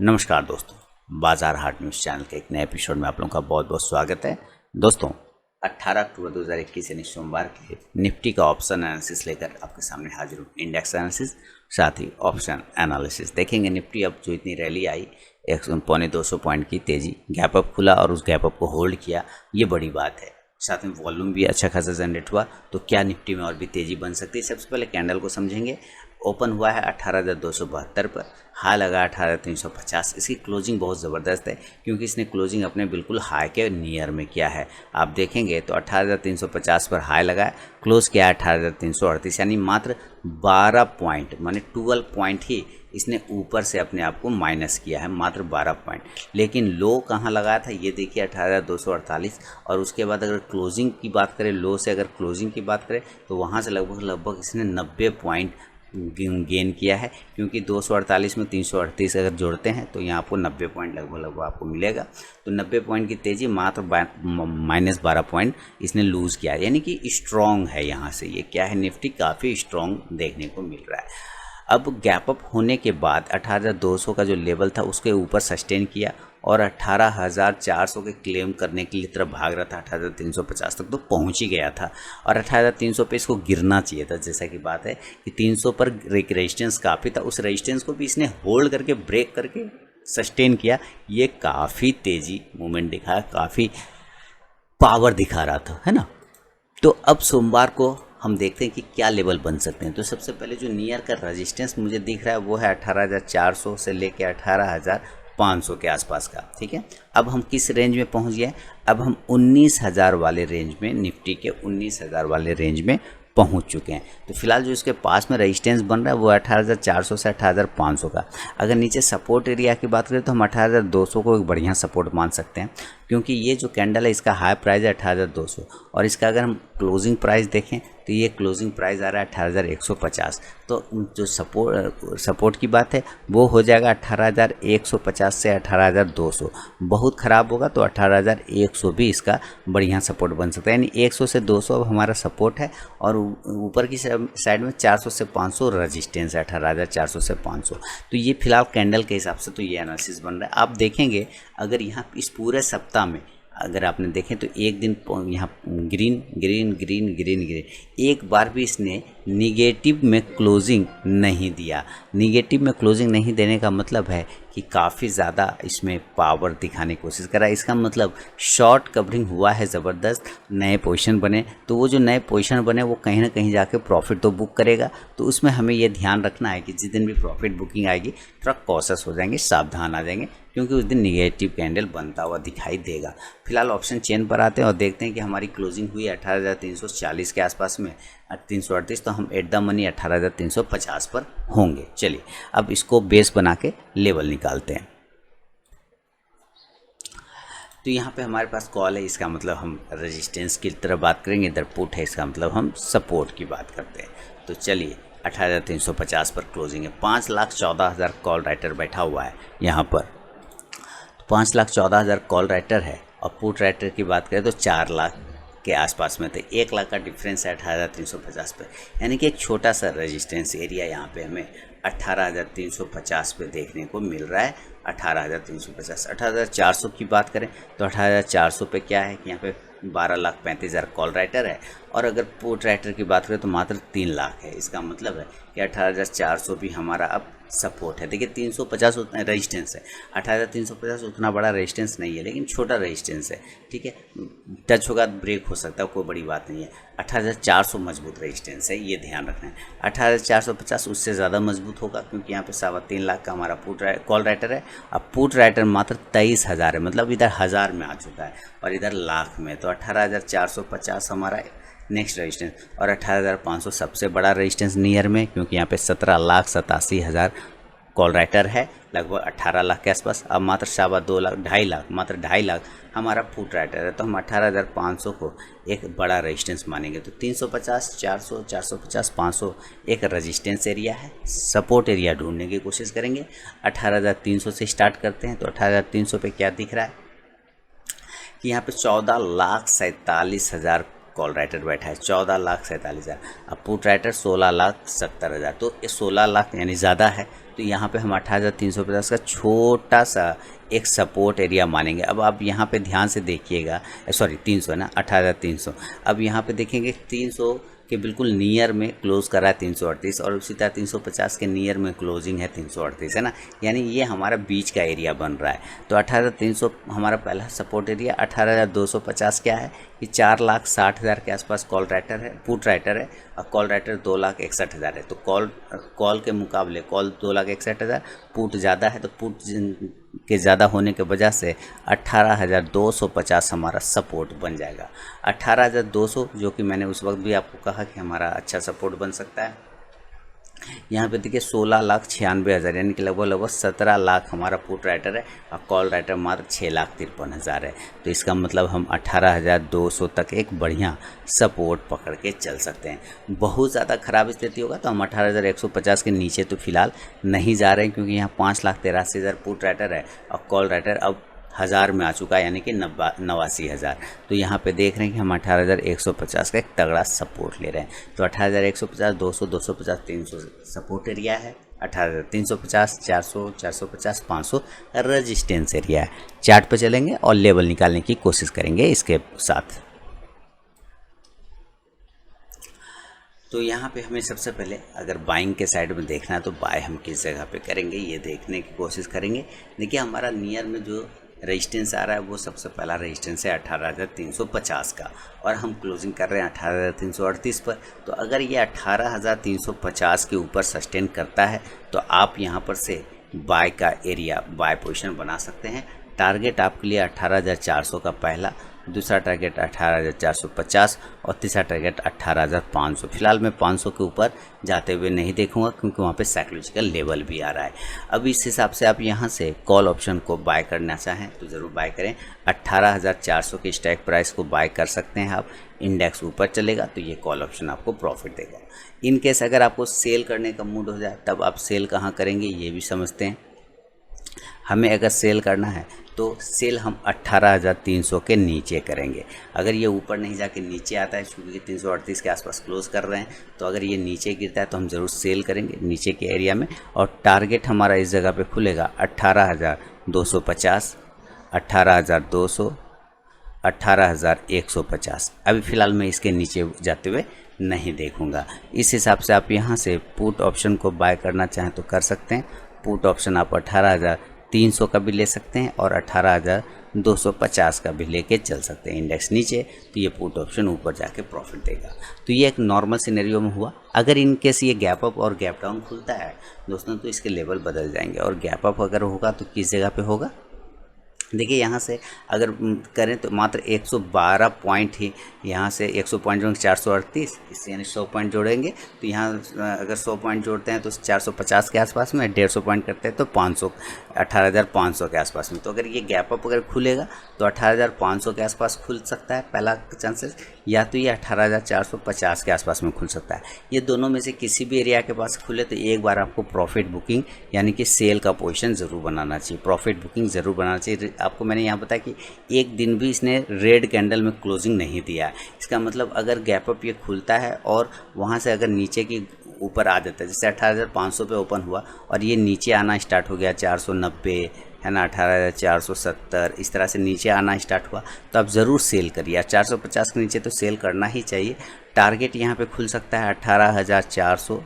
नमस्कार दोस्तों, बाजार हाट न्यूज़ चैनल के एक नए एपिसोड में आप लोगों का बहुत बहुत स्वागत है। दोस्तों 18 अक्टूबर 2021 यानी सोमवार के निफ्टी का ऑप्शन एनालिसिस लेकर आपके सामने हाजिर हूँ। इंडेक्स एनालिसिस साथ ही ऑप्शन एनालिसिस देखेंगे। निफ्टी अब जो इतनी रैली आई 1.25 पॉइंट की तेज़ी, गैप अप खुला और उस गैप अप को होल्ड किया, ये बड़ी बात है। साथ में वॉल्यूम भी अच्छा खासा जनरेट हुआ, तो क्या निफ्टी में और भी तेज़ी बन सकती है। सबसे पहले कैंडल को समझेंगे। ओपन हुआ है 18,272 पर, हाई लगा 18,350। इसकी क्लोजिंग बहुत ज़बरदस्त है क्योंकि इसने क्लोजिंग अपने बिल्कुल हाई के नियर में किया है। आप देखेंगे तो 18,350 पर हाई लगा, क्लोज किया 18,338, यानी मात्र 12 पॉइंट माने 12 पॉइंट ही इसने ऊपर से अपने आप को माइनस किया है, मात्र 12 पॉइंट। लेकिन लो कहाँ लगाया था ये देखिए 18,248, और उसके बाद अगर क्लोजिंग की बात करें, लो से अगर क्लोजिंग की बात करें तो वहाँ से लगभग इसने 90 पॉइंट गेन किया है, क्योंकि 248 में 338 अगर जोड़ते हैं तो यहाँ आपको 90 पॉइंट लगभग आपको मिलेगा। तो 90 पॉइंट की तेज़ी, मात्र -12 पॉइंट इसने लूज़ किया है, यानी कि स्ट्रॉन्ग है। यहाँ से ये क्या है, निफ्टी काफ़ी स्ट्रॉन्ग देखने को मिल रहा है। अब गैप अप होने के बाद 18,200 का जो लेवल था उसके ऊपर सस्टेन किया और 18,400 के क्लेम करने के लिए तरफ भाग रहा था। 18,350 तक तो पहुंच ही गया था और 18,300 पे इसको गिरना चाहिए था। जैसा कि बात है कि 300 पर रेजिस्टेंस काफ़ी था, उस रेजिस्टेंस को भी इसने होल्ड करके ब्रेक करके सस्टेन किया। ये काफ़ी तेज़ी मूवमेंट दिखाया, काफ़ी पावर दिखा रहा था, है ना। तो अब सोमवार को हम देखते हैं कि क्या लेवल बन सकते हैं। तो सबसे पहले जो नियर का रेजिस्टेंस मुझे दिख रहा है वो है 18,400 से लेके 18,500 के आसपास का, ठीक है। अब हम किस रेंज में पहुंच गए, अब हम 19,000 वाले रेंज में, निफ्टी के 19,000 वाले रेंज में पहुंच चुके हैं। तो फिलहाल जो इसके पास में रेजिस्टेंस बन रहा है वो 18,400 से 18,500 का। अगर नीचे सपोर्ट एरिया की बात करें तो हम 18,200 को एक बढ़िया सपोर्ट मान सकते हैं, क्योंकि ये जो कैंडल है इसका हाई प्राइस है 18,200 और इसका अगर हम क्लोजिंग प्राइस देखें तो ये क्लोजिंग प्राइस आ रहा है 18,150। तो जो सपोर्ट की बात है वो हो जाएगा 18,150 से 18,200। बहुत ख़राब होगा तो 18,100 भी इसका बढ़िया सपोर्ट बन सकता है, यानी 100 से 200 अब हमारा सपोर्ट है और ऊपर की साइड में 400 से 500 रजिस्टेंस है, 18,400 से 500। तो ये फिलहाल कैंडल के हिसाब से तो ये एनालिसिस बन रहा है। आप देखेंगे अगर यहाँ इस पूरे सप्ताह में अगर आपने देखें तो एक दिन यहाँ green green green green green, एक बार भी इसने निगेटिव में क्लोजिंग नहीं दिया। निगेटिव में क्लोजिंग नहीं देने का मतलब है कि काफ़ी ज़्यादा इसमें पावर दिखाने की कोशिश करा। इसका मतलब शॉर्ट कवरिंग हुआ है ज़बरदस्त, नए पोजीशन बने, तो वो जो नए पोजीशन बने वो कहीं ना कहीं जाके प्रॉफिट तो बुक करेगा। तो उसमें हमें ये ध्यान रखना है कि जिस दिन भी प्रॉफिट बुकिंग आएगी थोड़ा कॉशस हो जाएंगे, सावधान आ जाएंगे, क्योंकि उस दिन निगेटिव कैंडल बनता हुआ दिखाई देगा। फिलहाल ऑप्शन चेन पर आते हैं और देखते हैं कि हमारी क्लोजिंग हुई 18,340 के आसपास में, 338, तो हम एट द मनी 18,350 पर होंगे। चलिए अब इसको बेस बना के लेवल निकालते हैं। तो यहाँ पे हमारे पास कॉल है, इसका मतलब हम रेजिस्टेंस की तरफ बात करेंगे, इधर पुट है, इसका मतलब हम सपोर्ट की बात करते हैं। तो चलिए 18,350 पर क्लोजिंग है। 5,14,000 कॉल राइटर बैठा हुआ है यहाँ पर, 5,14,000 कॉल राइटर है और पुट राइटर की बात करें तो 4 लाख के आसपास में थे। 1 लाख का डिफरेंस है 18,350 पे, यानी कि एक छोटा सा रेजिस्टेंस एरिया यहाँ पे हमें 18,350 पे देखने को मिल रहा है। 18,350, 18,400 की बात करें तो 18,400 पे क्या है कि यहाँ पे 12,35,000 कॉल राइटर है और अगर पुट राइटर की बात करें तो मात्र 3 लाख है। इसका मतलब है कि 18,400 भी हमारा अब सपोर्ट है। देखिए 350 उतना रेजिस्टेंस है, 18,350 उतना बड़ा रेजिस्टेंस नहीं है, लेकिन छोटा रेजिस्टेंस है, ठीक है। टच होगा ब्रेक हो सकता है, कोई बड़ी बात नहीं है। 18,400 मजबूत रेजिस्टेंस है, ये ध्यान रखना है। 18,450 उससे ज़्यादा मजबूत होगा, क्योंकि यहाँ पे 3.25 लाख का हमारा कॉल राइटर है। अब पुट राइटर मात्र 23,000 है, मतलब इधर 1,000 में आ चुका है और इधर लाख में। तो 18,450 हमारा नेक्स्ट रेजिस्टेंस और 18,500 सबसे बड़ा रेजिस्टेंस नियर में, क्योंकि यहाँ पे 17,87,000 कॉल राइटर है, लगभग 18 लाख के आसपास। अब मात्र 2.25 लाख, 2.5 लाख, मात्र 2.5 लाख हमारा पुट राइटर है। तो हम 18,500 को एक बड़ा रेजिस्टेंस मानेंगे। तो 350, 400, 450, 500 एक रेजिस्टेंस एरिया है, सपोर्ट एरिया ढूंढने की कोशिश करेंगे। 18,300 से स्टार्ट करते हैं। तो 18,300 पे क्या दिख रहा है कि यहाँ पे 14,47,000 कॉल राइटर बैठा है, 14,47,000। अब पुट राइटर 16,70,000। तो ये 16 लाख यानी ज़्यादा है, तो यहाँ पे हम 18,350 का छोटा सा एक सपोर्ट एरिया मानेंगे। अब आप यहाँ पे ध्यान से देखिएगा, सॉरी 300 ना, 18,300। अब यहाँ पे देखेंगे 300 के बिल्कुल नियर में क्लोज करा है 338, और उसी तरह 350 के नियर में क्लोजिंग है 338, है ना। यानी ये हमारा बीच का एरिया बन रहा है। तो 18,300 हमारा पहला सपोर्ट एरिया। 18,250 क्या है कि 4,60,000 के आसपास कॉल राइटर है, पुट राइटर है, और कॉल राइटर 2,61,000 है। तो कॉल के मुकाबले कॉल 2,61,000, पुट ज़्यादा है, तो पुट के ज़्यादा होने के वजह से 18,250 हमारा सपोर्ट बन जाएगा। 18,200 जो कि मैंने उस वक्त भी आपको कहा कि हमारा अच्छा सपोर्ट बन सकता है। यहाँ पे देखिए 16,96,000 यानी कि लगभग 17 लाख हमारा पुट राइटर है, और कॉल राइटर मात्र 6,53,000 है। तो इसका मतलब हम 18,200 तक एक बढ़िया सपोर्ट पकड़ के चल सकते हैं। बहुत ज़्यादा ख़राब स्थिति होगा तो हम 18,150 के नीचे तो फिलहाल नहीं जा रहे हैं, क्योंकि यहाँ 5,83,000 पुट राइटर है, और कॉल राइटर अब 1000 में आ चुका है, यानी कि 89,000। तो यहाँ पे देख रहे हैं कि हम 18,150 का एक तगड़ा सपोर्ट ले रहे हैं। तो 18,150, 200, 250, 300 सपोर्ट एरिया है। 18,350, 400, 450, 500 रेजिस्टेंस एरिया है। चार्ट पे चलेंगे और लेवल निकालने की कोशिश करेंगे इसके साथ। तो यहाँ पे हमें सबसे पहले अगर बाइंग के साइड में देखना है तो बाय हम किस जगह पे करेंगे ये देखने की कोशिश करेंगे। देखिए हमारा नियर में जो रेजिस्टेंस आ रहा है वो सबसे पहला रेजिस्टेंस है 18,350 का, और हम क्लोजिंग कर रहे हैं 18,338 पर। तो अगर ये 18,350 के ऊपर सस्टेन करता है तो आप यहाँ पर से बाय का एरिया, बाय पोजीशन बना सकते हैं। टारगेट आपके लिए 18,400 का पहला, दूसरा टारगेट 18,450 और तीसरा टारगेट 18,500। फिलहाल मैं 500 के ऊपर जाते हुए नहीं देखूंगा, क्योंकि वहाँ पे साइकोलॉजिकल लेवल भी आ रहा है। अब इस हिसाब से आप यहाँ से कॉल ऑप्शन को बाय करना चाहें तो ज़रूर बाय करें। 18,400 के स्ट्राइक प्राइस को बाय कर सकते हैं आप। इंडेक्स ऊपर चलेगा तो ये कॉल ऑप्शन आपको प्रॉफिट देगा। इन केस अगर आपको सेल करने का मूड हो जाए तब आप सेल कहाँ करेंगे ये भी समझते हैं। हमें अगर सेल करना है तो सेल हम 18,300 के नीचे करेंगे। अगर ये ऊपर नहीं जाके नीचे आता है, क्योंकि 338 के आसपास क्लोज कर रहे हैं, तो अगर ये नीचे गिरता है तो हम ज़रूर सेल करेंगे नीचे के एरिया में। और टारगेट हमारा इस जगह पे खुलेगा 18,250, 18,200, 18,150। अभी फ़िलहाल मैं इसके नीचे जाते हुए नहीं देखूंगा। इस हिसाब से आप यहाँ से पुट ऑप्शन को बाय करना चाहें तो कर सकते हैं। पुट ऑप्शन आप 18,300 का भी ले सकते हैं और 18,250 का भी लेके चल सकते हैं। इंडेक्स नीचे तो ये पुट ऑप्शन ऊपर जाके प्रॉफिट देगा। तो ये एक नॉर्मल सिनेरियो में हुआ। अगर इन केस ये गैप अप और गैप डाउन खुलता है दोस्तों तो इसके लेवल बदल जाएंगे, और गैप अप अगर होगा तो किस जगह पे होगा। देखिए यहाँ से अगर करें तो मात्र 112 पॉइंट ही, यहाँ से 100 पॉइंट जोड़ेंगे 438, इससे यानी 100 पॉइंट जोड़ेंगे तो यहाँ अगर 100 पॉइंट जोड़ते हैं तो 450 के आसपास में, 150 पॉइंट करते हैं तो 500, 18,500 के आसपास में। तो अगर ये गैप अप अगर खुलेगा तो 18,500 के आसपास खुल सकता है पहला चांसेस, या तो ये 18,450 के आसपास में खुल सकता है। ये दोनों में से किसी भी एरिया के पास खुले तो एक बार आपको प्रॉफिट बुकिंग यानी कि सेल का पोजीशन ज़रूर बनाना चाहिए, प्रॉफिट बुकिंग ज़रूर बनाना चाहिए। आपको मैंने यहाँ बताया कि एक दिन भी इसने रेड कैंडल में क्लोजिंग नहीं दिया है। इसका मतलब अगर गैप अप ये खुलता है और वहाँ से अगर नीचे की ऊपर आ जाता है, जैसे 18,500 पे ओपन हुआ और ये नीचे आना स्टार्ट हो गया 490 है ना, 18,470 इस तरह से नीचे आना स्टार्ट हुआ तो आप ज़रूर सेल करिए। 450 के नीचे तो सेल करना ही चाहिए। टारगेट यहाँ पे खुल सकता है 18,400,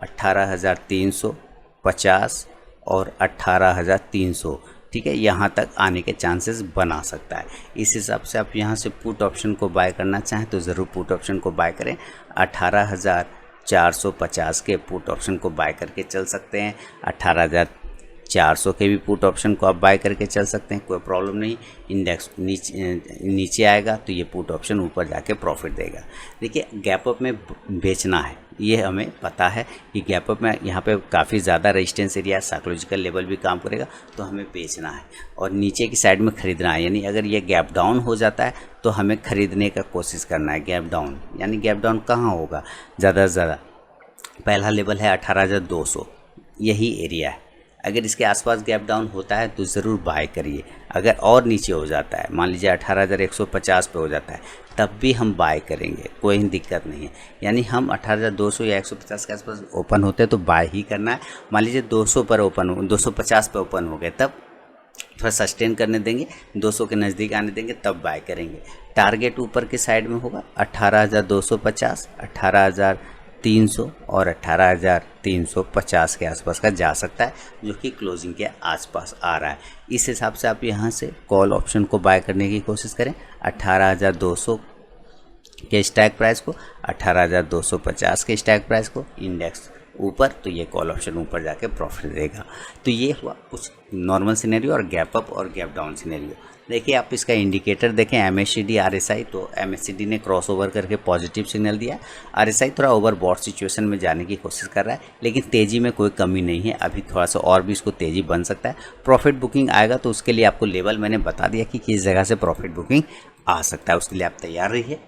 18,350 और 18,300, ठीक है, यहाँ तक आने के चांसेस बना सकता है। इस हिसाब से आप यहाँ से पुट ऑप्शन को बाय करना चाहें तो ज़रूर पुट ऑप्शन को बाय करें। 18,450 के पुट ऑप्शन को बाय करके चल सकते हैं। 18,400 के भी पुट ऑप्शन को आप बाय करके चल सकते हैं, कोई प्रॉब्लम नहीं। इंडेक्स नीचे आएगा तो ये पुट ऑप्शन ऊपर जाके प्रॉफिट देगा। देखिए गैप अप में बेचना है, ये हमें पता है कि गैप अप में यहाँ पे काफ़ी ज़्यादा रेजिस्टेंस एरिया, साइकोलॉजिकल लेवल भी काम करेगा, तो हमें बेचना है और नीचे की साइड में ख़रीदना है। यानी अगर ये गैप डाउन हो जाता है तो हमें ख़रीदने का कोशिश करना है। गैप डाउन यानी गैप डाउन कहाँ होगा ज़्यादा से ज़्यादा, पहला लेवल है 18,200, यही एरिया है। अगर इसके आसपास गैप डाउन होता है तो ज़रूर बाय करिए। अगर और नीचे हो जाता है, मान लीजिए 18,150 पे हो जाता है, तब भी हम बाय करेंगे, कोई दिक्कत नहीं है। यानी हम 18,200 या 150 के आसपास ओपन होते हैं तो बाय ही करना है। मान लीजिए 200 पर ओपन हो, 250 पे ओपन हो गए, तब थोड़ा सस्टेन करने देंगे, 200 के नज़दीक आने देंगे, तब बाय करेंगे। टारगेट ऊपर के साइड में होगा 18,250, 18,300 और 18,350 के आसपास का जा सकता है, जो कि क्लोजिंग के आसपास आ रहा है। इस हिसाब से आप यहाँ से कॉल ऑप्शन को बाय करने की कोशिश करें। 18,200 के स्ट्राइक प्राइस को, 18,250 के स्ट्राइक प्राइस को, इंडेक्स ऊपर, तो ये कॉल ऑप्शन ऊपर जाके प्रॉफिट देगा। तो ये हुआ कुछ नॉर्मल सिनेरियो और गैप अप और गैप डाउन सिनेरियो। देखिए आप इसका इंडिकेटर देखें, MACD RSI, तो MACD ने क्रॉस ओवर करके पॉजिटिव सिग्नल दिया। RSI थोड़ा ओवरबॉट सिचुएशन में जाने की कोशिश कर रहा है, लेकिन तेज़ी में कोई कमी नहीं है, अभी थोड़ा सा और भी इसको तेज़ी बन सकता है। प्रॉफिट बुकिंग आएगा तो उसके लिए आपको लेवल मैंने बता दिया कि किस जगह से प्रॉफिट बुकिंग आ सकता है, उसके लिए आप तैयार रहिए।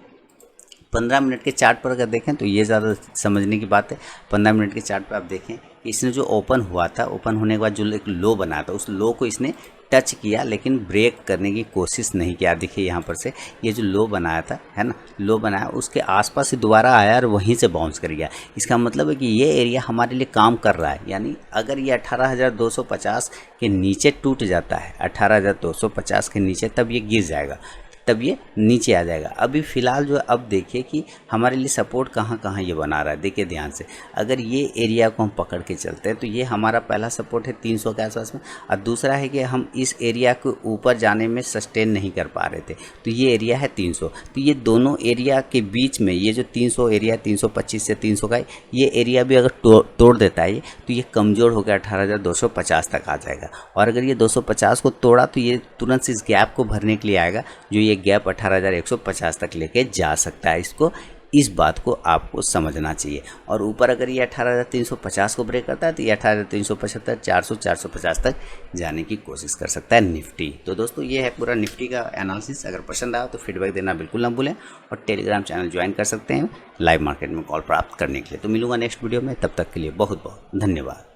15 मिनट के चार्ट पर अगर देखें तो ये ज़्यादा समझने की बात है। 15 मिनट के चार्ट पर आप देखें, इसने जो ओपन हुआ था, ओपन होने के बाद जो एक लो बनाया था, उस लो को इसने टच किया लेकिन ब्रेक करने की कोशिश नहीं किया। देखिए यहाँ पर से ये जो लो बनाया था, है ना, लो बनाया, उसके आसपास ही दोबारा आया और वहीं से बाउंस कर गया। इसका मतलब है कि ये एरिया हमारे लिए काम कर रहा है। यानी अगर ये 18,250 के नीचे टूट जाता है, 18,250 के नीचे, तब ये गिर जाएगा, तब ये नीचे आ जाएगा। अभी फ़िलहाल जो अब देखिए कि हमारे लिए सपोर्ट कहाँ कहाँ ये बना रहा है। देखिए ध्यान से, अगर ये एरिया को हम पकड़ के चलते हैं तो ये हमारा पहला सपोर्ट है 300 के आसपास में, और दूसरा है कि हम इस एरिया को ऊपर जाने में सस्टेन नहीं कर पा रहे थे, तो ये एरिया है 300। तो ये दोनों एरिया के बीच में ये जो 300 एरिया, 325 से 300 का, ये एरिया भी अगर तोड़ देता है तो ये कमज़ोर होकर 18,250 तक आ जाएगा। और अगर ये 250 को तोड़ा तो ये तुरंत इस गैप को भरने के लिए आएगा, जो ये गैप 18,150 तक लेके जा सकता है। इसको, इस बात को आपको समझना चाहिए। और ऊपर अगर ये 18,350 को ब्रेक करता है तो ये 18,375, 400, 450 तक जाने की कोशिश कर सकता है निफ्टी। तो दोस्तों ये है पूरा निफ्टी का एनालिसिस। अगर पसंद आया तो फीडबैक देना बिल्कुल ना भूलें, और टेलीग्राम चैनल ज्वाइन कर सकते हैं लाइव मार्केट में कॉल प्राप्त करने के लिए। तो मिलूंगा नेक्स्ट वीडियो में, तब तक के लिए बहुत बहुत धन्यवाद।